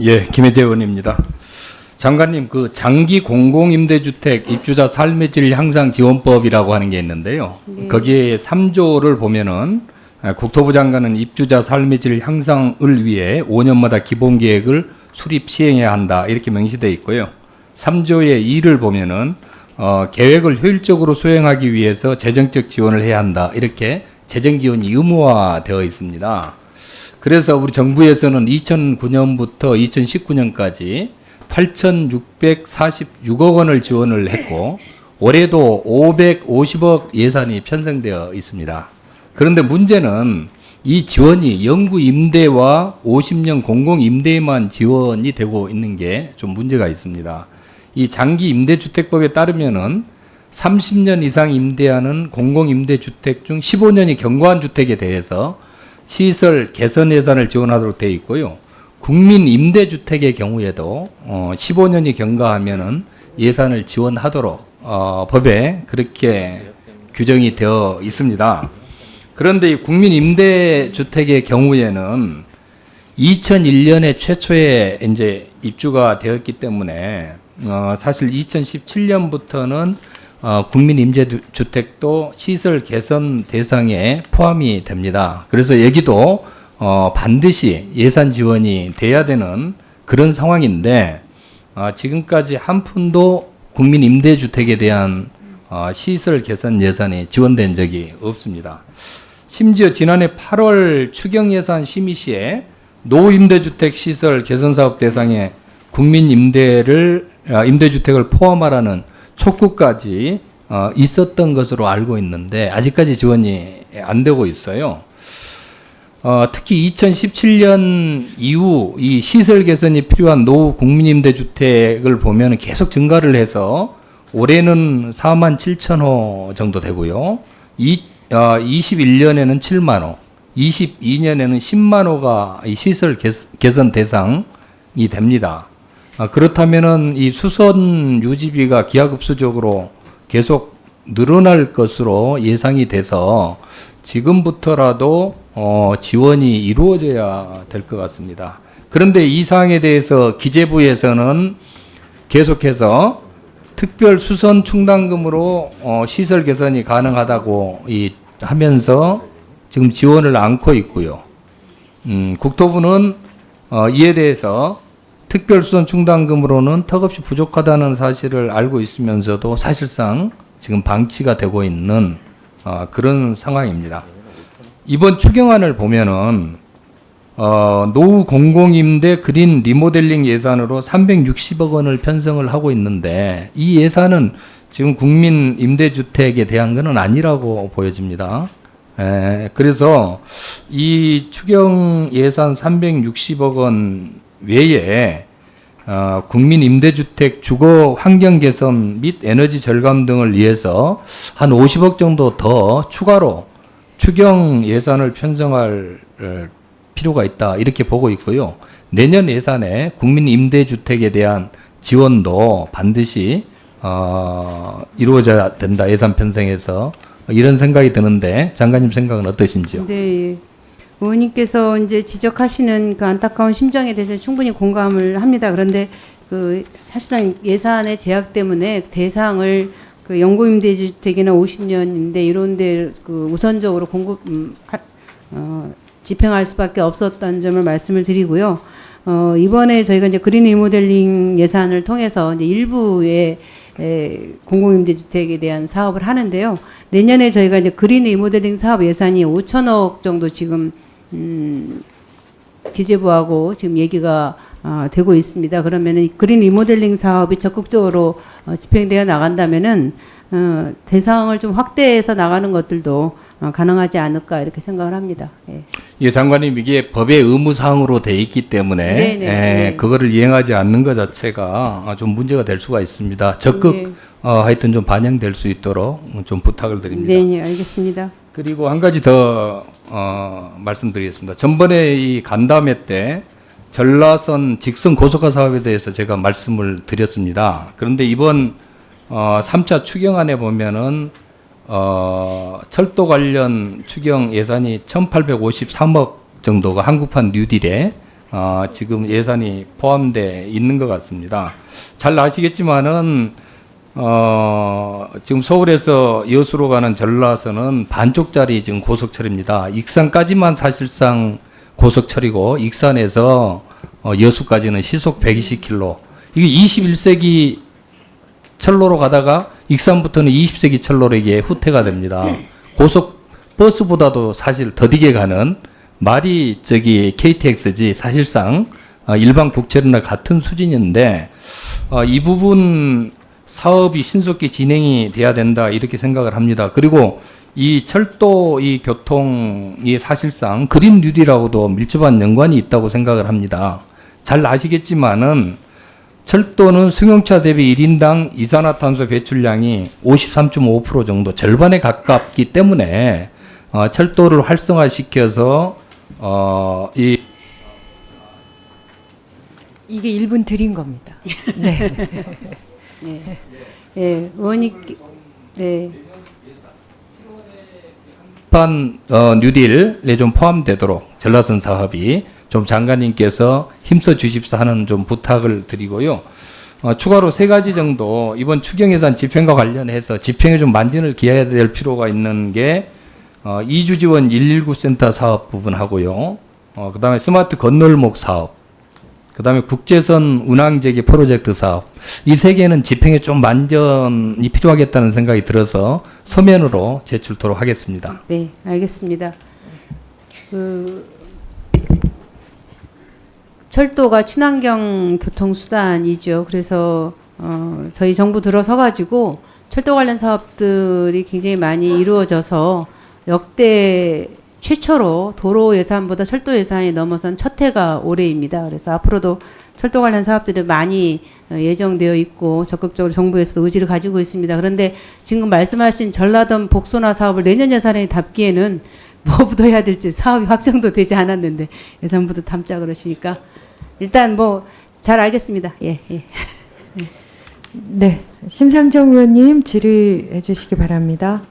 예, 김혜재 의원입니다. 장관님, 그 장기 공공임대주택 입주자 삶의 질 향상 지원법이라고 하는 게 있는데요. 네. 거기에 3조를 보면은 국토부 장관은 입주자 삶의 질 향상을 위해 5년마다 기본 계획을 수립 시행해야 한다 이렇게 명시되어 있고요. 3조의 2를 보면은 계획을 효율적으로 수행하기 위해서 재정적 지원을 해야 한다 이렇게 재정 지원이 의무화되어 있습니다. 그래서 우리 정부에서는 2009년부터 2019년까지 8,646억 원을 지원을 했고 올해도 550억 예산이 편성되어 있습니다. 그런데 문제는 이 지원이 영구 임대와 50년 공공 임대에만 지원이 되고 있는 게 좀 문제가 있습니다. 이 장기 임대주택법에 따르면은 30년 이상 임대하는 공공 임대주택 중 15년이 경과한 주택에 대해서 시설 개선 예산을 지원하도록 되어 있고요. 국민 임대주택의 경우에도 15년이 경과하면은 예산을 지원하도록 법에 그렇게 규정이 되어 있습니다. 그런데 이 국민 임대주택의 경우에는 2001년에 최초에 이제 입주가 되었기 때문에 사실 2017년부터는 국민 임대주택도 시설 개선 대상에 포함이 됩니다. 그래서 여기도 반드시 예산 지원이 돼야 되는 그런 상황인데 지금까지 한 푼도 국민 임대주택에 대한 시설 개선 예산이 지원된 적이 없습니다. 심지어 지난해 8월 추경 예산 심의 시에 노임대주택 시설 개선 사업 대상에 국민 임대주택을 포함하라는 촉구까지 있었던 것으로 알고 있는데 아직까지 지원이 안 되고 있어요. 특히 2017년 이후 이 시설 개선이 필요한 노후 국민임대주택을 보면 계속 증가를 해서 올해는 4만 7천 호 정도 되고요. 21년에는 7만 호, 22년에는 10만 호가 이 시설 개선 대상이 됩니다. 그렇다면은 이 수선 유지비가 기하급수적으로 계속 늘어날 것으로 예상이 돼서 지금부터라도 지원이 이루어져야 될 것 같습니다. 그런데 이 사항에 대해서 기재부에서는 계속해서 특별 수선 충당금으로 시설 개선이 가능하다고 하면서 지금 지원을 안고 있고요. 국토부는 이에 대해서 특별 수선 충당금으로는 턱없이 부족하다는 사실을 알고 있으면서도 사실상 지금 방치가 되고 있는 그런 상황입니다. 이번 추경안을 보면은 노후 공공임대 그린 리모델링 예산으로 360억 원을 편성을 하고 있는데 이 예산은 지금 국민 임대주택에 대한 것은 아니라고 보여집니다. 그래서 이 추경 예산 360억 원 외에 국민 임대주택 주거 환경 개선 및 에너지 절감 등을 위해서 한 50억 정도 더 추가로 추경 예산을 편성할 필요가 있다 이렇게 보고 있고요. 내년 예산에 국민 임대주택에 대한 지원도 반드시 이루어져야 된다. 예산 편성에서 이런 생각이 드는데 장관님 생각은 어떠신지요? 네. 의원님께서 이제 지적하시는 그 안타까운 심정에 대해서 충분히 공감을 합니다. 그런데 그 사실상 예산의 제약 때문에 대상을 그 영구임대주택이나 50년 임대 이런데 그 우선적으로 집행할 수밖에 없었다는 점을 말씀을 드리고요. 이번에 저희가 이제 그린 리모델링 예산을 통해서 이제 일부의 공공임대주택에 대한 사업을 하는데요. 내년에 저희가 이제 그린 리모델링 사업 예산이 5천억 정도 지금 기재부하고 지금 얘기가 되고 있습니다. 그러면은 그린 리모델링 사업이 적극적으로 집행되어 나간다면은 대상을 좀 확대해서 나가는 것들도 가능하지 않을까 이렇게 생각을 합니다. 예. 예, 장관님 이게 법의 의무사항으로 돼 있기 때문에 네. 그거를 이행하지 않는 것 자체가 좀 문제가 될 수가 있습니다. 적극 네. 하여튼 좀 반영될 수 있도록 좀 부탁을 드립니다. 네, 알겠습니다. 그리고 한 가지 더 말씀드리겠습니다. 전번에 이 간담회 때 전라선 직선 고속화 사업에 대해서 제가 말씀을 드렸습니다. 그런데 이번 3차 추경안에 보면은 철도 관련 추경 예산이 1,853억 정도가 한국판 뉴딜에 지금 예산이 포함되어 있는 것 같습니다. 잘 아시겠지만은 지금 서울에서 여수로 가는 전라선은 반쪽짜리 지금 고속철입니다. 익산까지만 사실상 고속철이고 익산에서 여수까지는 시속 120km. 이게 21세기 철로로 가다가 익산부터는 20세기 철로로 이게 후퇴가 됩니다. 고속 버스보다도 사실 더디게 가는 말이 KTX지 사실상 일반 국철이나 같은 수준인데 이 부분 사업이 신속히 진행이 돼야 된다 이렇게 생각을 합니다. 그리고 이 철도 이 교통이 사실상 그린 뉴딜하고도 밀접한 연관이 있다고 생각을 합니다. 잘 아시겠지만은 철도는 승용차 대비 1인당 이산화탄소 배출량이 53.5% 정도 절반에 가깝기 때문에 철도를 활성화시켜서 이게 1분 드린 겁니다. 네. 네. 예, 의원님, 네. 반 뉴딜에 좀 포함되도록 전라선 사업이 좀 장관님께서 힘써 주십사 하는 좀 부탁을 드리고요. 추가로 3가지 정도 이번 추경예산 집행과 관련해서 집행에 좀 만전을 기해야 될 필요가 있는 게 이주 지원 119 센터 사업 부분하고요. 그다음에 스마트 건널목 사업, 그다음에 국제선 운항재개 프로젝트 사업. 이 3개는 집행에 좀 만전이 필요하겠다는 생각이 들어서 서면으로 제출토록 하겠습니다. 네, 알겠습니다. 철도가 친환경 교통수단이죠. 그래서 저희 정부 들어서 가지고 철도 관련 사업들이 굉장히 많이 이루어져서 역대 최초로 도로 예산보다 철도 예산이 넘어선 첫 해가 올해입니다. 그래서 앞으로도 철도 관련 사업들이 많이 예정되어 있고 적극적으로 정부에서도 의지를 가지고 있습니다. 그런데 지금 말씀하신 전라도 복선화 사업을 내년 예산에 담기에는 뭐부터 해야 될지 사업이 확정도 되지 않았는데 예산부터 담자 그러시니까 일단 뭐 잘 알겠습니다. 예, 예. 네. 심상정 의원님 질의해 주시기 바랍니다.